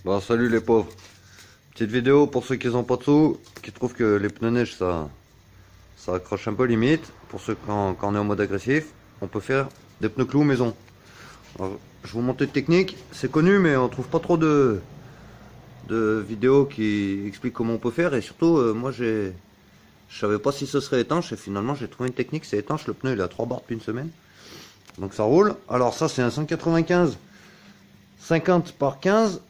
Bon, salut les pauvres. Petite vidéo pour ceux qui n'ont pas de sous, qui trouvent que les pneus neige ça accroche un peu limite. Pour ceux quand on est en mode agressif, on peut faire des pneus clous maison. Alors, je vous montre une technique, c'est connu mais on trouve pas trop de vidéos qui expliquent comment on peut faire. Et surtout, je savais pas si ce serait étanche et finalement j'ai trouvé une technique, c'est étanche. Le pneu il est à 3 bars depuis une semaine. Donc ça roule. Alors ça c'est un 195 50 par 15.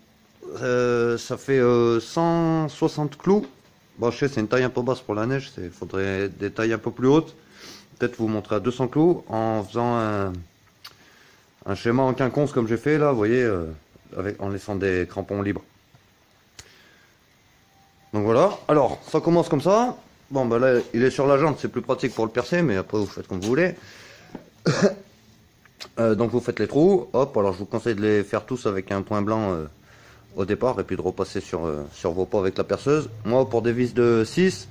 Ça fait 160 clous. Bon, je sais, c'est une taille un peu basse pour la neige. Il faudrait des tailles un peu plus hautes. Peut-être vous montrer à 200 clous en faisant un schéma en quinconce comme j'ai fait là, vous voyez, en laissant des crampons libres. Donc voilà. Alors, ça commence comme ça. Bon, bah là, il est sur la jante, c'est plus pratique pour le percer, mais après vous faites comme vous voulez. Donc vous faites les trous. Hop, alors je vous conseille de les faire tous avec un point blanc au départ et puis de repasser sur vos pas avec la perceuse. Moi pour des vis de 6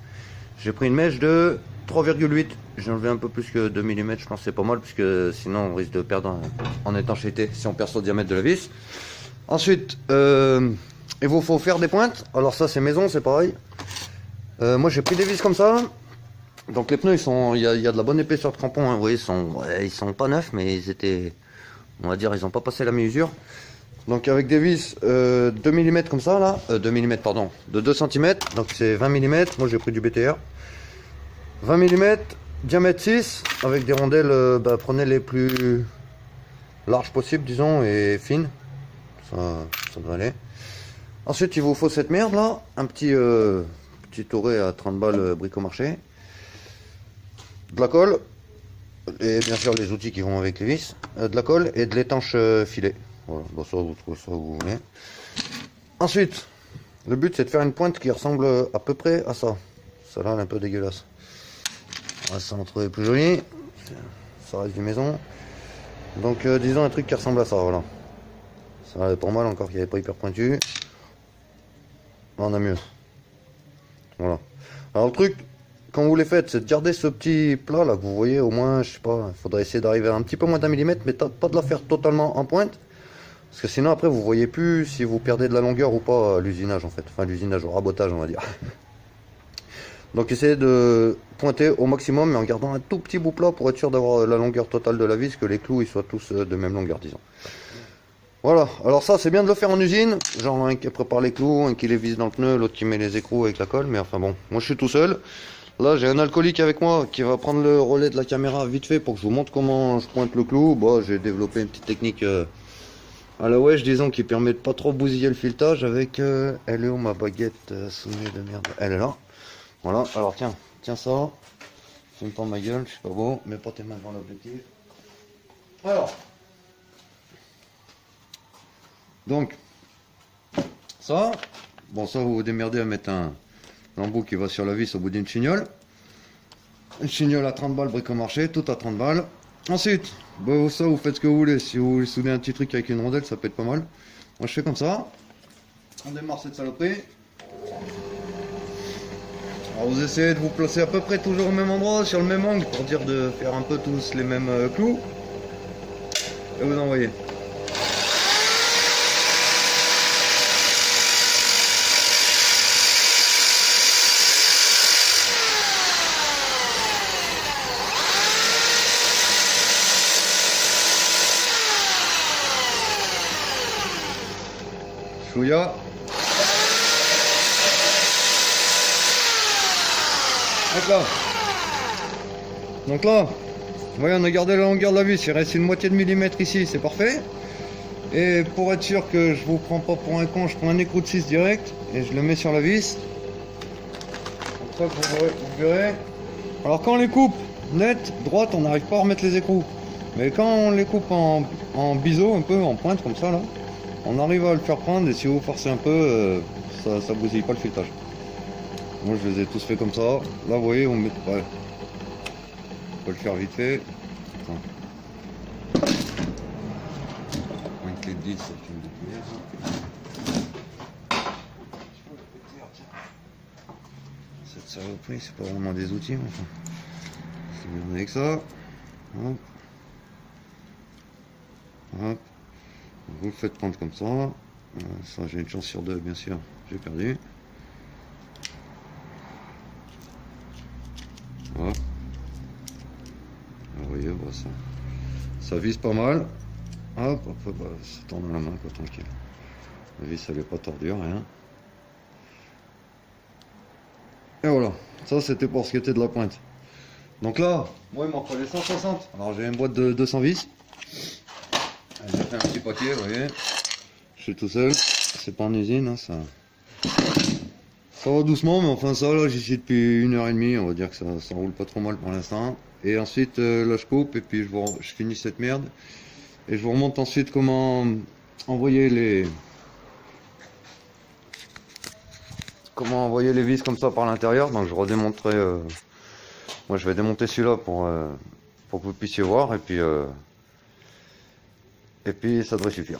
j'ai pris une mèche de 3,8. J'ai enlevé un peu plus que 2 mm, je pense que c'est pas mal puisque sinon on risque de perdre en étanchéité si on perce au diamètre de la vis. Ensuite il vous faut faire des pointes. Alors ça c'est maison, c'est pareil. Moi j'ai pris des vis comme ça. Donc les pneus il y a de la bonne épaisseur de crampons, hein. Vous voyez ils sont pas neufs mais ils étaient, on va dire, ils ont pas passé la mi-usure. Donc avec des vis 2 mm comme ça là, 2 mm pardon, de 2 cm, donc c'est 20 mm, moi j'ai pris du BTR. 20 mm, diamètre 6, avec des rondelles, prenez les plus larges possibles disons et fines, ça devrait aller. Ensuite il vous faut cette merde là, un petit touré à 30 balles bric-au-marché, de la colle, et bien sûr les outils qui vont avec les vis, de la colle et de l'étanche filet. Voilà, bon, ça vous trouvez ça où vous voulez. Ensuite, le but c'est de faire une pointe qui ressemble à peu près à ça. Celle-là elle est un peu dégueulasse. On va s'en trouver plus joli. Ça reste du maison. Donc disons un truc qui ressemble à ça, voilà. Ça est pas mal encore qu'il n'y avait pas hyper pointu. Là on a mieux. Voilà. Alors le truc, quand vous les faites, c'est de garder ce petit plat là que vous voyez au moins, je sais pas, il faudrait essayer d'arriver à un petit peu moins d'1 mm, mais pas de la faire totalement en pointe. Parce que sinon après vous voyez plus si vous perdez de la longueur ou pas à l'usinage en fait. Enfin l'usinage au rabotage on va dire. Donc essayez de pointer au maximum mais en gardant un tout petit bout plat pour être sûr d'avoir la longueur totale de la vis, que les clous ils soient tous de même longueur disons. Voilà, alors ça c'est bien de le faire en usine. Genre un qui prépare les clous, un qui les vise dans le pneu, l'autre qui met les écrous avec la colle. Mais enfin bon, moi je suis tout seul. Là j'ai un alcoolique avec moi qui va prendre le relais de la caméra vite fait pour que je vous montre comment je pointe le clou. Bon, j'ai développé une petite technique à la wesh, disons, qui permet de pas trop bousiller le filetage avec... elle est où ma baguette soumée de merde? Elle est là. Voilà, alors tiens ça. Filme pas ma gueule, je suis pas beau. Mets pas tes mains devant l'objectif. Alors. Donc, ça. Bon, ça vous vous démerdez à mettre un embout qui va sur la vis au bout d'une chignole. Une chignole à 30 balles bric-au-marché, tout à 30 balles. Ensuite, ça vous faites ce que vous voulez. Si vous voulez souder un petit truc avec une rondelle, ça peut être pas mal. Moi je fais comme ça. On démarre cette saloperie. Alors vous essayez de vous placer à peu près toujours au même endroit, sur le même angle, pour dire de faire un peu tous les mêmes clous. Et vous envoyez. Chouïa. Hop là. Donc là, vous voyez, on a gardé la longueur de la vis, il reste une moitié de millimètre ici, c'est parfait. Et pour être sûr que je vous prends pas pour un con, je prends un écrou de 6 direct et je le mets sur la vis. Comme ça vous verrez. Alors quand on les coupe net, droite, on n'arrive pas à remettre les écrous. Mais quand on les coupe en biseau, un peu en pointe comme ça là, on arrive à le faire prendre, et si vous forcez un peu, ça bousille pas le filetage. Moi je les ai tous fait comme ça. Là vous voyez, on met... Ouais. On peut le faire vite fait. Attends. Une clé de 10, ça fait une pièce. Cette saloperie, c'est pas vraiment des outils, mais enfin. C'est bien avec ça. Hop. Hop. Vous le faites prendre comme ça. Ça, j'ai une chance sur deux, bien sûr. J'ai perdu. Voilà. Vous voyez, voilà, ça vise pas mal. Hop, hop, hop, ça tourne la main, quoi, tranquille. La vis, elle est pas tordue, rien. Et voilà, ça c'était pour ce qui était de la pointe. Donc là, moi il m'en fallait 160. Alors j'ai une boîte de 200 vis. J'ai fait un petit paquet, vous voyez. Je suis tout seul, c'est pas en usine, hein, ça va doucement, mais enfin ça là j'y suis depuis 1h30, on va dire que ça roule pas trop mal pour l'instant. Et ensuite là je coupe et puis je finis cette merde. Et je vous remonte ensuite comment envoyer les vis comme ça par l'intérieur. Donc je redémonterai, moi je vais démonter celui-là pour que vous puissiez voir et puis ça devrait suffire.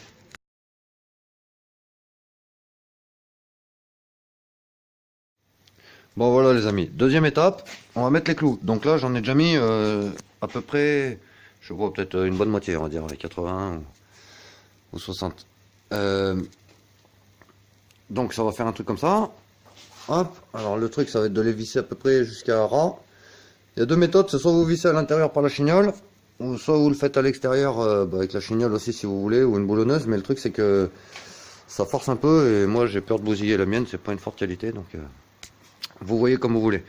Bon voilà les amis, deuxième étape, on va mettre les clous. Donc là j'en ai déjà mis à peu près, je vois peut-être une bonne moitié, on va dire les 80 ou 60. Donc ça va faire un truc comme ça. Hop, alors le truc ça va être de les visser à peu près jusqu'à ras. Il y a deux méthodes, c'est soit vous vissez à l'intérieur par la chignole, ou soit vous le faites à l'extérieur avec la chignole aussi si vous voulez, ou une boulonneuse. Mais le truc c'est que ça force un peu et moi j'ai peur de bousiller la mienne, c'est pas une forte qualité, donc vous voyez comme vous voulez.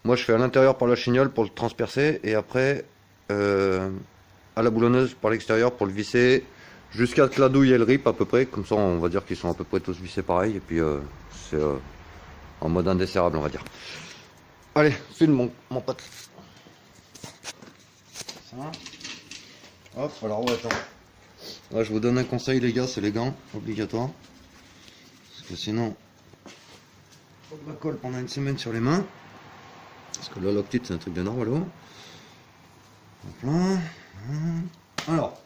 Moi je fais à l'intérieur par la chignole pour le transpercer et après à la boulonneuse par l'extérieur pour le visser jusqu'à que la douille et le rip à peu près, comme ça on va dire qu'ils sont à peu près tous vissés pareil et puis c'est en mode indesserrable on va dire. Allez, file mon pote. Ça. Hop, alors ouais, attends. Là je vous donne un conseil les gars, c'est les gants, obligatoire. Parce que sinon, faut de la colle pendant une semaine sur les mains. Parce que là la petite c'est un truc de normalo. Hop là. Alors,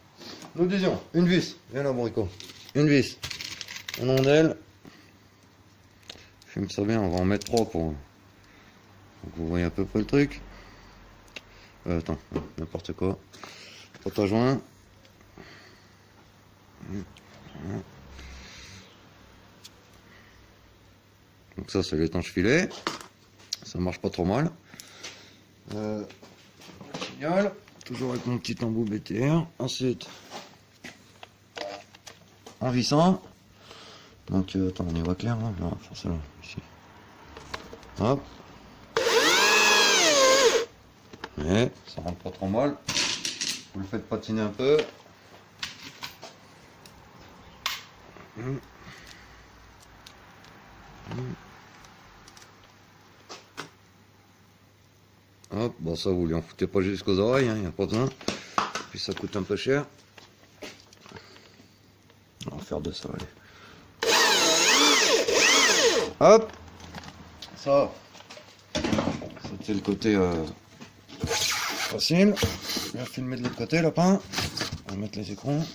nous disions, une vis, viens là Bourrico. Une vis, en rondelle. Fume ça bien, on va en mettre 3 pour que vous voyez à peu près le truc. Attends, n'importe quoi. Porte à joint. Donc ça c'est l'étanche filet. Ça marche pas trop mal. Génial. Toujours avec mon petit embout BTR. Ensuite, en vissant. Donc attends, on y voit clair là. On va faire ça là, ici. Hop. Et ça rentre pas trop mal. Vous le faites patiner un peu. Hop, bon ça vous lui en foutez pas jusqu'aux oreilles, il n'y a pas besoin. Puis ça coûte un peu cher. On va faire de ça, allez. Hop. Ça, c'était le côté facile. Je vais filmer de l'autre côté, lapin. On va mettre les écrans.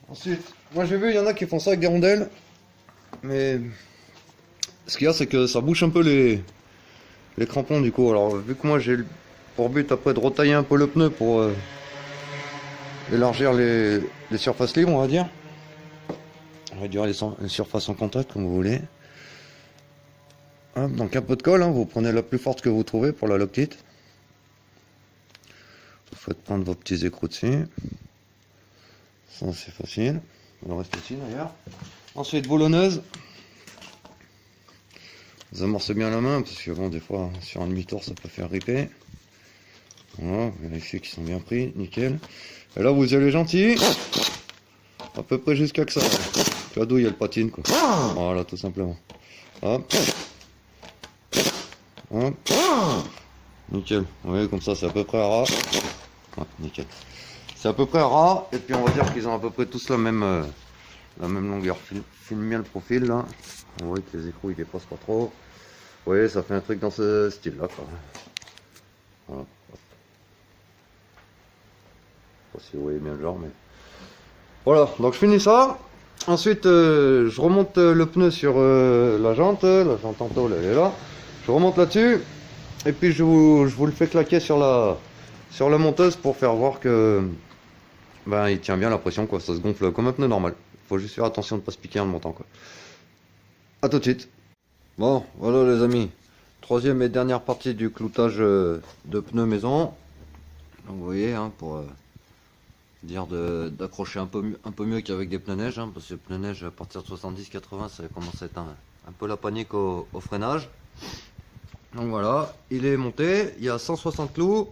Ensuite, moi j'ai vu, il y en a qui font ça avec des rondelles. Mais ce qu'il y a, c'est que ça bouche un peu les crampons du coup. Alors, vu que moi j'ai pour but après de retailler un peu le pneu pour élargir les surfaces libres, on va dire. Réduire les surfaces en contact, comme vous voulez. Hop, donc un peu de colle, hein, vous prenez la plus forte que vous trouvez pour la Loctite. Vous faites prendre vos petits écrous dessus. Ça c'est facile. Le reste aussi d'ailleurs. Ensuite boulonneuse. Vous amorcez bien la main parce que bon des fois sur un demi-tour ça peut faire ripper. Voilà, vérifiez qu'ils sont bien pris, nickel. Et là vous y allez gentil. À peu près jusqu'à que ça. Que la douille elle patine quoi. Voilà tout simplement. Hop. Hop. Nickel. Vous voyez comme ça c'est à peu près à ras. Ouais, nickel. C'est à peu près à ras. Et puis on va dire qu'ils ont à peu près tous la même longueur. Filme bien le profil là. On voit que les écrous ils dépassent pas trop. Vous voyez ça fait un truc dans ce style là quoi. Voilà. Je sais pas si vous voyez bien le genre mais. Voilà, donc je finis ça. Ensuite je remonte le pneu sur la jante en tôle elle est là. Je remonte là-dessus. Et puis je vous le fais claquer sur la monteuse pour faire voir que ben, il tient bien la pression quoi, ça se gonfle comme un pneu normal. Faut juste faire attention de pas se piquer en montant quoi. A tout de suite. Bon, voilà les amis. Troisième et dernière partie du cloutage de pneus maison. Donc vous voyez, hein, pour dire d'accrocher un peu mieux qu'avec des pneus neige, hein, parce que les pneus neige à partir de 70-80 ça commence à être un peu la panique au freinage. Donc voilà, il est monté, il y a 160 clous.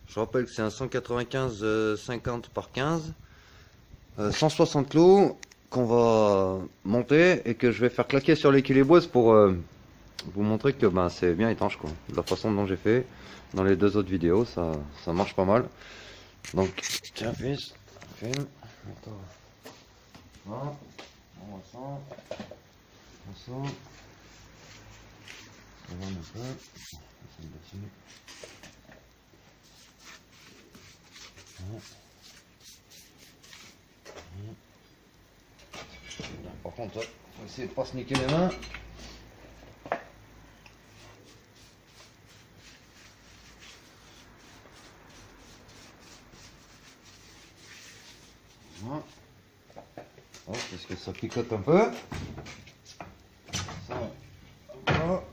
Je rappelle que c'est un 195 50 par 15. 160 clous qu'on va monter et que je vais faire claquer sur l'équilibreuse pour vous montrer que ben, c'est bien étanche quoi. De la façon dont j'ai fait dans les deux autres vidéos, ça marche pas mal. Donc tiens fils, filme. Voilà. On va ça. On ça. Ça va un peu. Voilà. Par contre, faut essayer de pas se niquer les mains. Voilà. Hop, parce que ça picote un peu. Ça, voilà.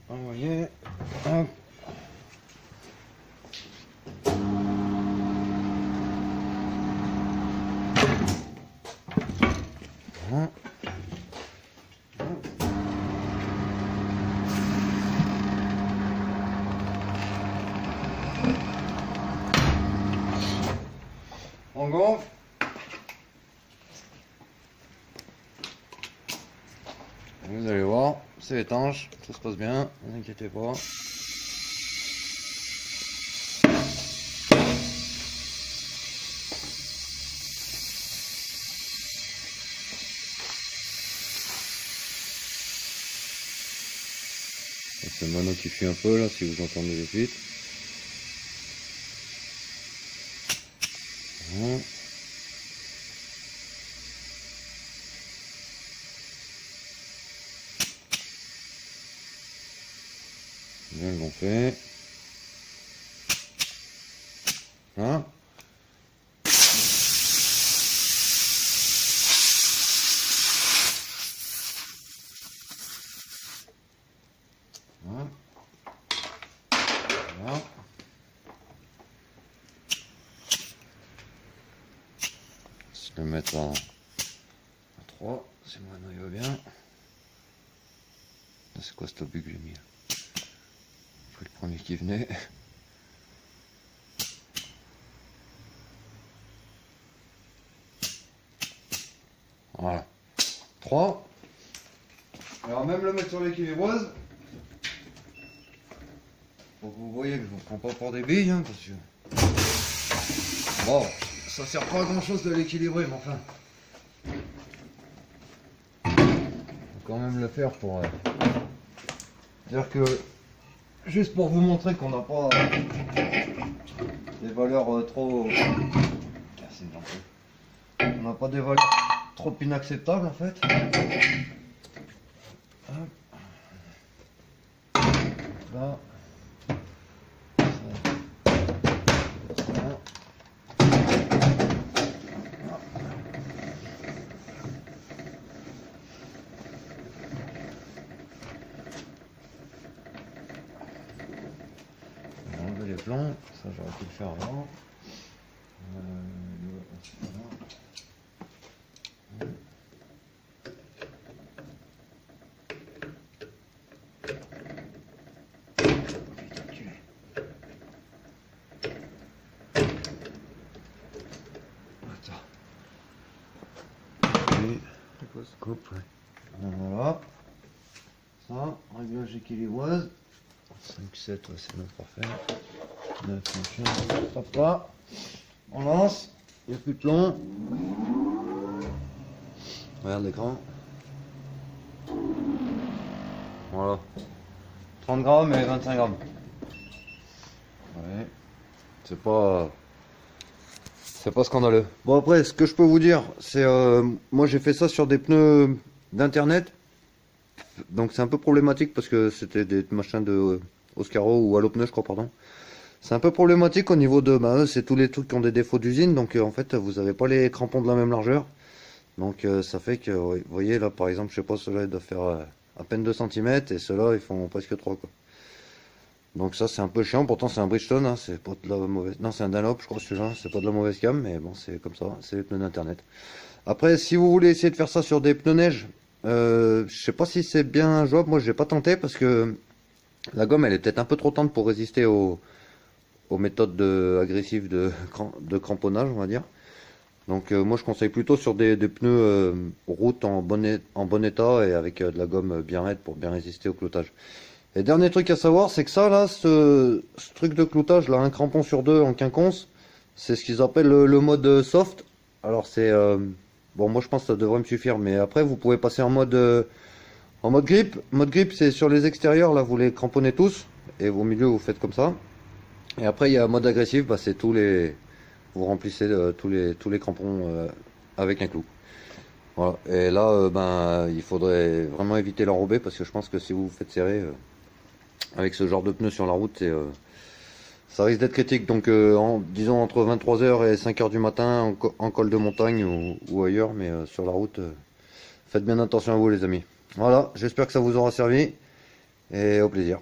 Vous voyez. Hop. Voilà. On gonfle. Vous allez voir, c'est étanche, tout se passe bien, ne vous inquiétez pas. C'est le mono qui fuit un peu là, si vous entendez les fuites. Voilà. Bien gonflé. Hein? Voilà. Voilà. Je vais le mettre à 3, si mon noyau va bien. C'est quoi ce obus que j'ai mis? Le premier qui venait. Voilà. 3. Alors même le mettre sur l'équilibreuse. Faut que vous voyez que je vous prends pas pour des billes, hein, parce que... Bon, ça sert pas à grand chose de l'équilibrer, mais enfin. Faut quand même le faire pour... dire que... Juste pour vous montrer qu'on n'a pas des valeurs trop... On n'a pas des valeurs trop inacceptables en fait. Là. Les plans, ça j'aurais pu le faire avant. Coupe, ouais. Voilà. Ça, réglage équilibreuse. 5-7, ouais, c'est notre parfait. 9, machin, ça pas. On lance, il n'y a plus de plomb. Regarde l'écran. Voilà. 30 grammes et 25 grammes. Ouais. C'est pas scandaleux. Bon après, ce que je peux vous dire, c'est moi j'ai fait ça sur des pneus d'internet. Donc c'est un peu problématique parce que c'était des machins de Oscaro ou Allopneu je crois, pardon. C'est un peu problématique au niveau de, bah, c'est tous les trucs qui ont des défauts d'usine, donc en fait vous n'avez pas les crampons de la même largeur. Donc ça fait que, vous voyez là par exemple, je sais pas, ceux-là ils doivent faire à peine 2 cm et ceux-là ils font presque 3 quoi. Donc ça c'est un peu chiant, pourtant c'est un Bridgestone, hein, c'est pas de la mauvaise... Non c'est un Dunlop je crois celui-là, c'est pas de la mauvaise gamme, mais bon c'est comme ça, c'est les pneus d'internet. Après si vous voulez essayer de faire ça sur des pneus neige, je sais pas si c'est bien jouable, moi j'ai pas tenté parce que la gomme elle est peut-être un peu trop tendre pour résister aux méthodes agressives de cramponnage on va dire. Donc moi je conseille plutôt sur des pneus route en bon état et avec de la gomme bien raide pour bien résister au cloutage. Et dernier truc à savoir, c'est que ça là, ce truc de cloutage là, un crampon sur deux en quinconce, c'est ce qu'ils appellent le mode soft. Alors c'est bon, moi je pense que ça devrait me suffire, mais après vous pouvez passer en mode grip. Mode grip c'est sur les extérieurs là, vous les cramponnez tous et au milieu vous faites comme ça. Et après il y a mode agressif, bah, c'est vous remplissez tous les crampons avec un clou. Voilà. Et là, ben, il faudrait vraiment éviter l'enrober parce que je pense que si vous vous faites serrer avec ce genre de pneus sur la route, ça risque d'être critique. Donc, disons entre 23 h et 5 h du matin en col de montagne ou ailleurs, mais sur la route, faites bien attention à vous, les amis. Voilà, j'espère que ça vous aura servi et au plaisir.